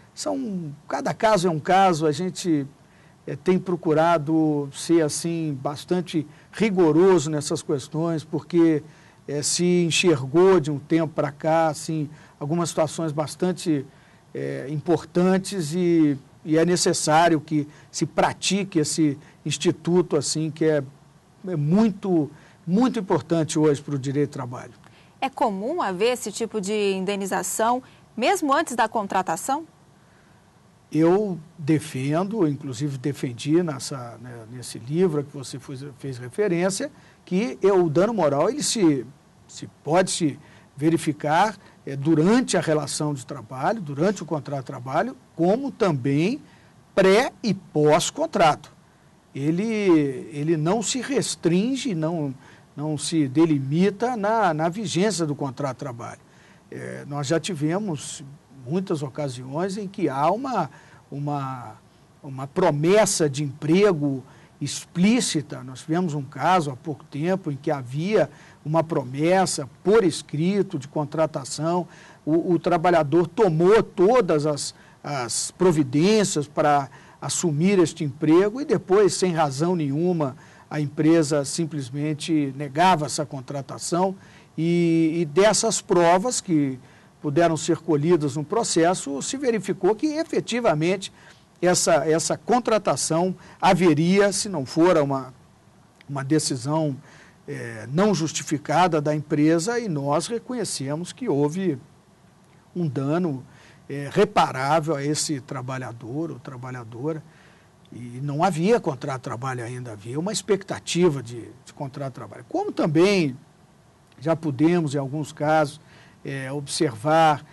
cada caso é um caso, a gente tem procurado ser assim bastante rigoroso nessas questões, porque se enxergou de um tempo para cá assim, algumas situações bastante importantes e é necessário que se pratique esse instituto assim, que é muito, muito importante hoje para o direito do trabalho. É comum haver esse tipo de indenização mesmo antes da contratação? Eu defendo, inclusive defendi nesse livro que você fez referência, que o dano moral ele se pode se verificar durante a relação de trabalho, durante o contrato de trabalho, como também pré e pós-contrato. Ele não se restringe, não se delimita na vigência do contrato de trabalho. Nós já tivemos muitas ocasiões em que há uma promessa de emprego explícita. Nós tivemos um caso há pouco tempo em que havia uma promessa por escrito de contratação, o trabalhador tomou todas as providências para assumir este emprego e depois, sem razão nenhuma, a empresa simplesmente negava essa contratação e dessas provas que puderam ser colhidas no processo, se verificou que efetivamente essa contratação haveria, se não for uma decisão não justificada da empresa, e nós reconhecemos que houve um dano reparável a esse trabalhador ou trabalhadora, e não havia contrato de trabalho ainda, havia uma expectativa de contrato de trabalho. Como também já pudemos, em alguns casos, observar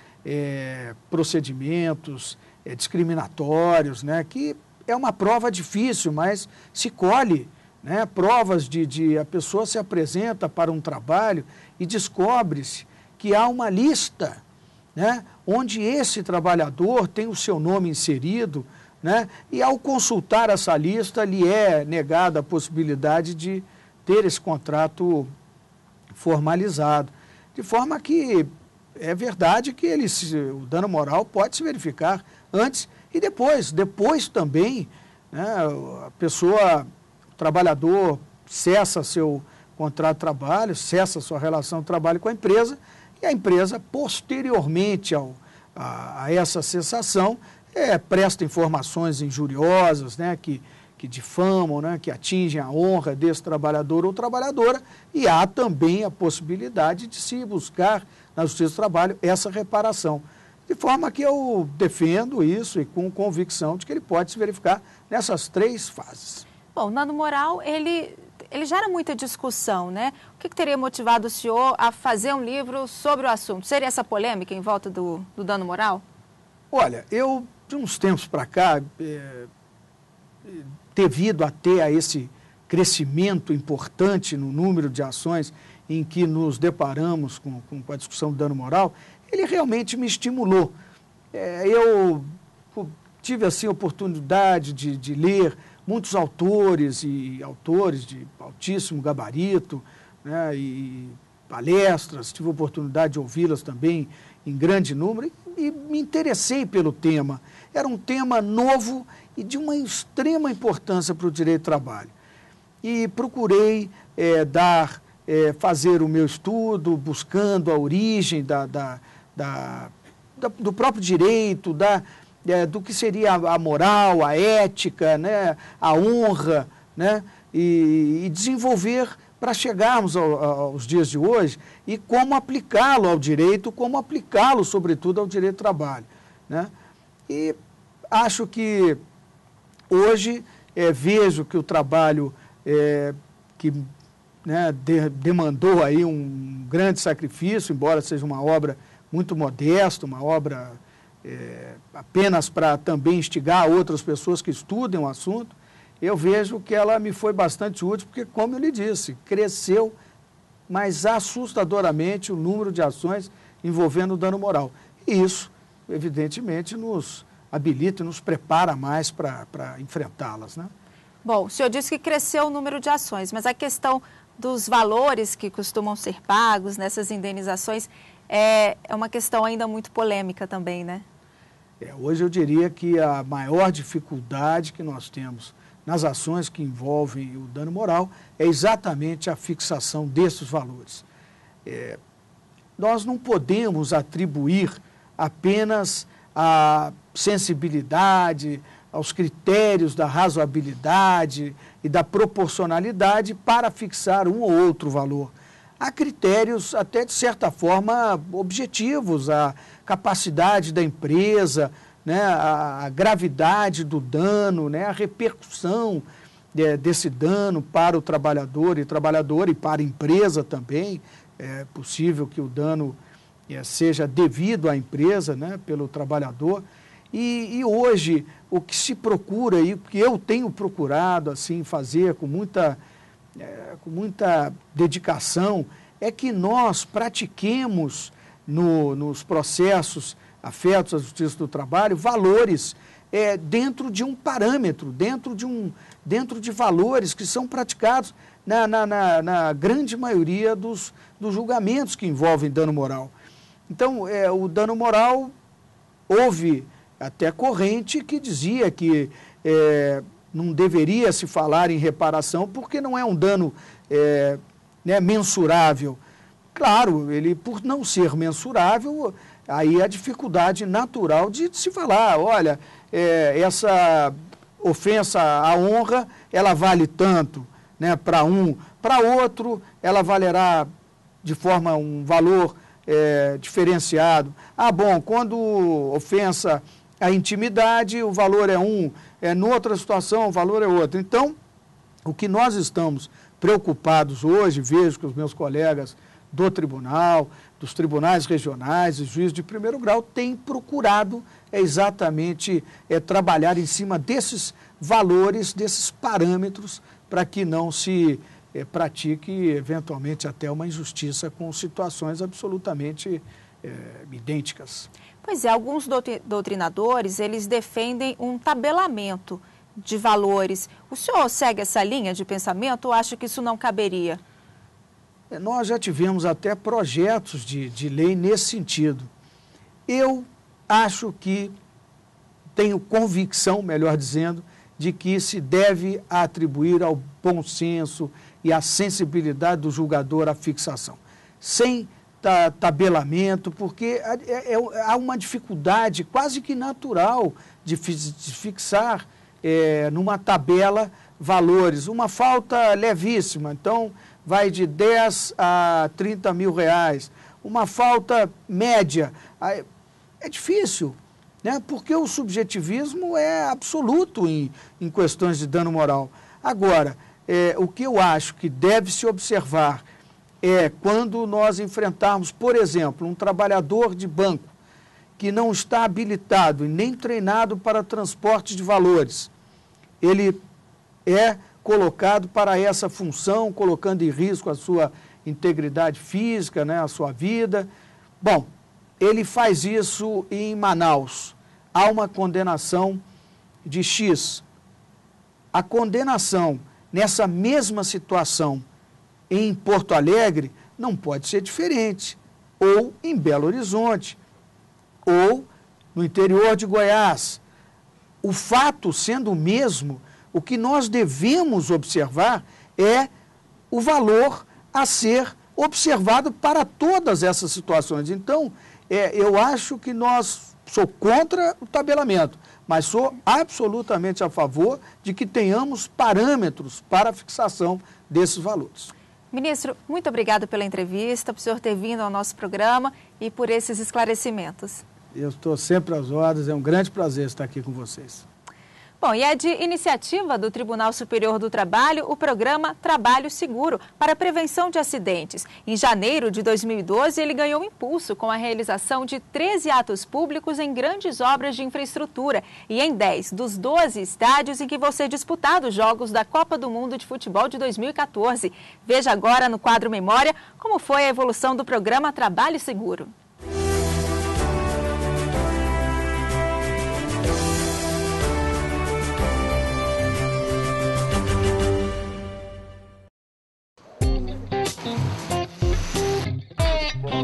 procedimentos discriminatórios, né, que é uma prova difícil, mas se colhe, né, provas a pessoa se apresenta para um trabalho e descobre-se que há uma lista, né, onde esse trabalhador tem o seu nome inserido, né, e ao consultar essa lista lhe é negada a possibilidade de ter esse contrato formalizado. De forma que é verdade que o dano moral pode se verificar antes e depois. Depois também, né, o trabalhador cessa seu contrato de trabalho, cessa sua relação de trabalho com a empresa, e a empresa, posteriormente a essa cessação, presta informações injuriosas, né, que difamam, né, que atingem a honra desse trabalhador ou trabalhadora, e há também a possibilidade de se buscar na Justiça do Trabalho essa reparação. De forma que eu defendo isso e com convicção de que ele pode se verificar nessas 3 fases. Bom, o dano moral, ele gera muita discussão, né? O que teria motivado o senhor a fazer um livro sobre o assunto? Seria essa polêmica em volta do dano moral? Olha, eu, de uns tempos para cá, devido até a esse crescimento importante no número de ações em que nos deparamos com a discussão do dano moral, ele realmente me estimulou. Eu tive assim, a oportunidade de ler muitos autores e autores de altíssimo gabarito, né, e palestras, tive a oportunidade de ouvi-las também em grande número e me interessei pelo tema. Era um tema novo e de uma extrema importância para o direito do trabalho. E procurei fazer o meu estudo, buscando a origem do próprio direito, do que seria a moral, a ética, né, a honra, né, e desenvolver para chegarmos aos dias de hoje e como aplicá-lo ao direito, como aplicá-lo, sobretudo, ao direito do trabalho, né? E acho que hoje vejo que o trabalho que demandou aí um grande sacrifício, embora seja uma obra muito modesta, uma obra apenas para também instigar outras pessoas que estudem o assunto, eu vejo que ela me foi bastante útil, porque, como eu lhe disse, cresceu, mas assustadoramente, o número de ações envolvendo o dano moral. E isso, evidentemente, nos habilita e nos prepara mais para enfrentá-las, né? Bom, o senhor disse que cresceu o número de ações, mas a questão dos valores que costumam ser pagos nessas indenizações é uma questão ainda muito polêmica também, né? Hoje eu diria que a maior dificuldade que nós temos nas ações que envolvem o dano moral é exatamente a fixação desses valores. Nós não podemos atribuir apenas a sensibilidade, aos critérios da razoabilidade e da proporcionalidade para fixar um ou outro valor. Há critérios até de certa forma objetivos, a capacidade da empresa, né, a gravidade do dano, né, a repercussão desse dano para o trabalhador e para a empresa também. É possível que o dano seja devido à empresa, né, pelo trabalhador. E hoje o que se procura e o que eu tenho procurado assim fazer com muita dedicação é que nós pratiquemos nos processos afetos à justiça do trabalho valores dentro de um parâmetro, dentro de valores que são praticados na grande maioria dos julgamentos que envolvem dano moral. Então, o dano moral, houve até corrente que dizia que não deveria se falar em reparação porque não é um dano mensurável. Claro, ele por não ser mensurável, aí a dificuldade natural de se falar, olha, essa ofensa à honra, ela vale tanto, né, para um, para outro, ela valerá de forma um valor diferenciado. Ah, bom, quando ofensa à intimidade, o valor é um, noutra situação o valor é outro. Então, o que nós estamos preocupados hoje, vejo que os meus colegas do tribunal, dos tribunais regionais e juízes de primeiro grau têm procurado exatamente trabalhar em cima desses valores, desses parâmetros, para que não se pratique eventualmente até uma injustiça com situações absolutamente idênticas. Pois é, alguns doutrinadores, eles defendem um tabelamento de valores. O senhor segue essa linha de pensamento ou acha que isso não caberia? Nós já tivemos até projetos de lei nesse sentido. Eu acho que tenho convicção, melhor dizendo, de que se deve atribuir ao bom senso e à sensibilidade do julgador a fixação. Sem tabelamento, porque há uma dificuldade quase que natural de fixar numa tabela valores. Uma falta levíssima, então vai de 10 a 30 mil reais. Uma falta média, é difícil, né? Porque o subjetivismo é absoluto em questões de dano moral. Agora, o que eu acho que deve se observar quando nós enfrentarmos, por exemplo, um trabalhador de banco que não está habilitado e nem treinado para transporte de valores, ele é colocado para essa função, colocando em risco a sua integridade física, né, a sua vida. Bom, ele faz isso em Manaus. Há uma condenação de X. A condenação nessa mesma situação em Porto Alegre não pode ser diferente, ou em Belo Horizonte, ou no interior de Goiás. O fato sendo o mesmo, o que nós devemos observar é o valor a ser observado para todas essas situações. Então, eu acho que sou contra o tabelamento, mas sou absolutamente a favor de que tenhamos parâmetros para a fixação desses valores. Ministro, muito obrigada pela entrevista, por o senhor ter vindo ao nosso programa e por esses esclarecimentos. Eu estou sempre às ordens, é um grande prazer estar aqui com vocês. Bom, e é de iniciativa do Tribunal Superior do Trabalho o programa Trabalho Seguro para a prevenção de acidentes. Em janeiro de 2012, ele ganhou impulso com a realização de 13 atos públicos em grandes obras de infraestrutura e em 10 dos 12 estádios em que vão ser disputados os Jogos da Copa do Mundo de Futebol de 2014. Veja agora no quadro Memória como foi a evolução do programa Trabalho Seguro.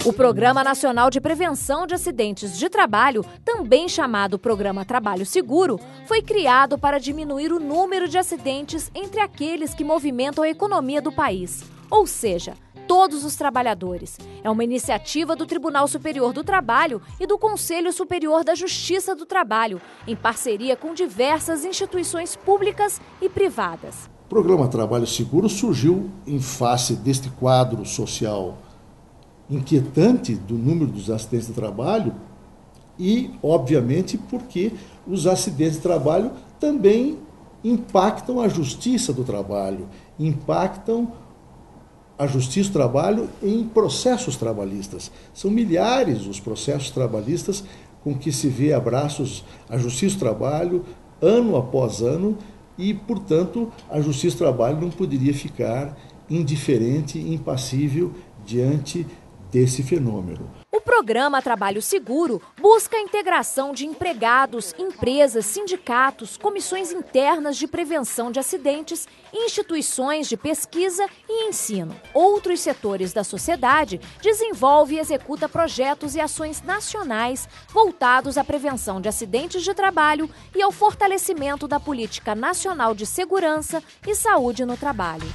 O Programa Nacional de Prevenção de Acidentes de Trabalho, também chamado Programa Trabalho Seguro, foi criado para diminuir o número de acidentes entre aqueles que movimentam a economia do país, ou seja, todos os trabalhadores. É uma iniciativa do Tribunal Superior do Trabalho e do Conselho Superior da Justiça do Trabalho, em parceria com diversas instituições públicas e privadas. O Programa Trabalho Seguro surgiu em face deste quadro social inquietante do número dos acidentes de trabalho e, obviamente, porque os acidentes de trabalho também impactam a justiça do trabalho, impactam a justiça do trabalho em processos trabalhistas. São milhares os processos trabalhistas com que se vê abraços a justiça do trabalho ano após ano e, portanto, a justiça do trabalho não poderia ficar indiferente, impassível diante desse fenômeno. O programa Trabalho Seguro busca a integração de empregados, empresas, sindicatos, comissões internas de prevenção de acidentes, instituições de pesquisa e ensino. Outros setores da sociedade desenvolve e executa projetos e ações nacionais voltados à prevenção de acidentes de trabalho e ao fortalecimento da política nacional de segurança e saúde no trabalho.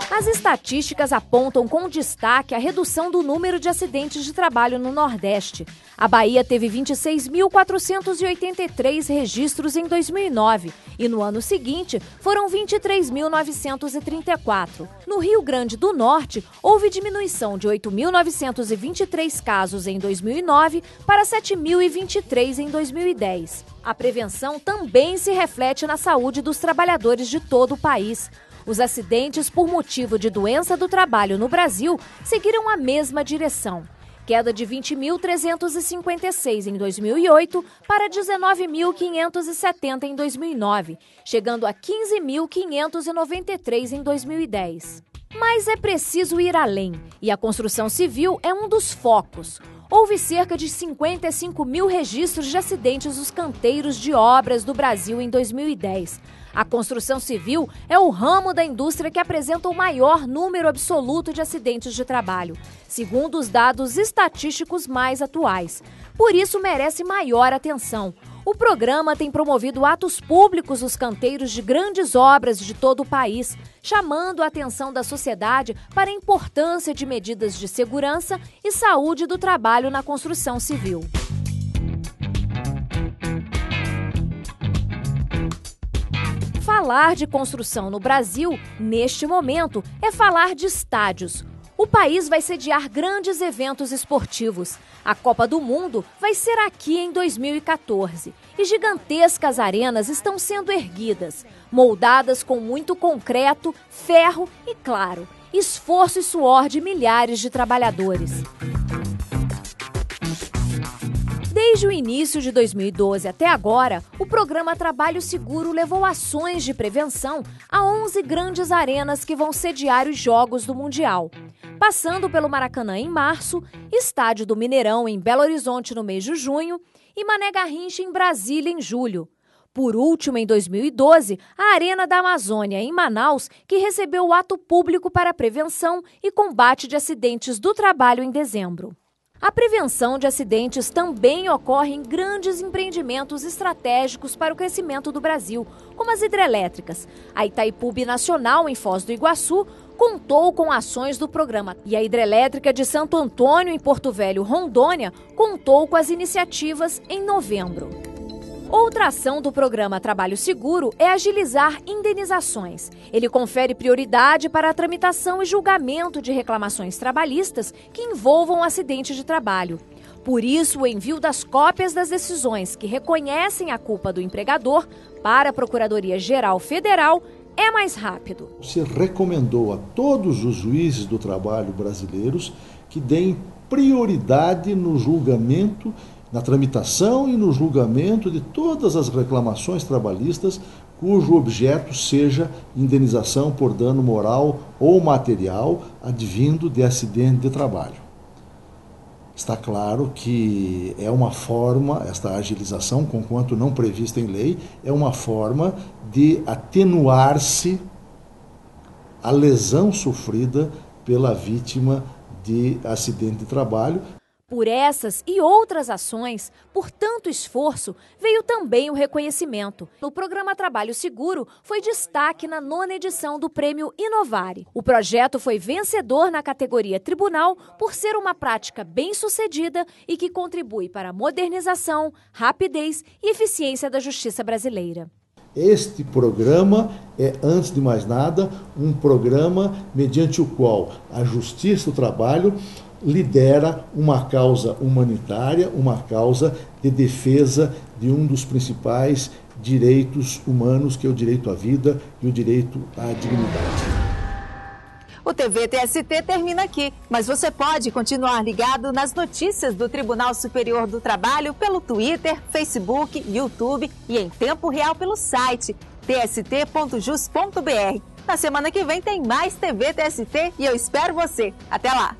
As estatísticas apontam com destaque a redução do número de acidentes de trabalho no Nordeste. A Bahia teve 26.483 registros em 2009 e no ano seguinte foram 23.934. No Rio Grande do Norte, houve diminuição de 8.923 casos em 2009 para 7.023 em 2010. A prevenção também se reflete na saúde dos trabalhadores de todo o país. Os acidentes por motivo de doença do trabalho no Brasil seguiram a mesma direção. Queda de 20.356 em 2008 para 19.570 em 2009, chegando a 15.593 em 2010. Mas é preciso ir além, e a construção civil é um dos focos. Houve cerca de 55 mil registros de acidentes nos canteiros de obras do Brasil em 2010. A construção civil é o ramo da indústria que apresenta o maior número absoluto de acidentes de trabalho, segundo os dados estatísticos mais atuais. Por isso, merece maior atenção. O programa tem promovido atos públicos nos canteiros de grandes obras de todo o país, chamando a atenção da sociedade para a importância de medidas de segurança e saúde do trabalho na construção civil. Falar de construção no Brasil, neste momento, é falar de estádios. O país vai sediar grandes eventos esportivos. A Copa do Mundo vai ser aqui em 2014. E gigantescas arenas estão sendo erguidas, moldadas com muito concreto, ferro e, claro, esforço e suor de milhares de trabalhadores. Desde o início de 2012 até agora, o programa Trabalho Seguro levou ações de prevenção a 11 grandes arenas que vão sediar os Jogos do Mundial. Passando pelo Maracanã em março, Estádio do Mineirão em Belo Horizonte no mês de junho e Mané Garrincha em Brasília em julho. Por último, em 2012, a Arena da Amazônia em Manaus, que recebeu o ato público para a prevenção e combate de acidentes do trabalho em dezembro. A prevenção de acidentes também ocorre em grandes empreendimentos estratégicos para o crescimento do Brasil, como as hidrelétricas. A Itaipu Binacional, em Foz do Iguaçu, contou com ações do programa. E a hidrelétrica de Santo Antônio, em Porto Velho, Rondônia, contou com as iniciativas em novembro. Outra ação do programa Trabalho Seguro é agilizar indenizações. Ele confere prioridade para a tramitação e julgamento de reclamações trabalhistas que envolvam acidente de trabalho. Por isso, o envio das cópias das decisões que reconhecem a culpa do empregador para a Procuradoria-Geral Federal é mais rápido. Se recomendou a todos os juízes do trabalho brasileiros que deem prioridade no julgamento, na tramitação e no julgamento de todas as reclamações trabalhistas cujo objeto seja indenização por dano moral ou material advindo de acidente de trabalho. Está claro que é uma forma, esta agilização, conquanto não prevista em lei, é uma forma de atenuar-se a lesão sofrida pela vítima de acidente de trabalho. Por essas e outras ações, por tanto esforço, veio também o reconhecimento. No programa Trabalho Seguro, foi destaque na 9ª edição do Prêmio Inovare. O projeto foi vencedor na categoria Tribunal por ser uma prática bem-sucedida e que contribui para a modernização, rapidez e eficiência da justiça brasileira. Este programa é, antes de mais nada, um programa mediante o qual a Justiça do Trabalho lidera uma causa humanitária, uma causa de defesa de um dos principais direitos humanos, que é o direito à vida e o direito à dignidade. O TV TST termina aqui, mas você pode continuar ligado nas notícias do Tribunal Superior do Trabalho pelo Twitter, Facebook, YouTube e em tempo real pelo site tst.jus.br. Na semana que vem tem mais TV TST e eu espero você. Até lá!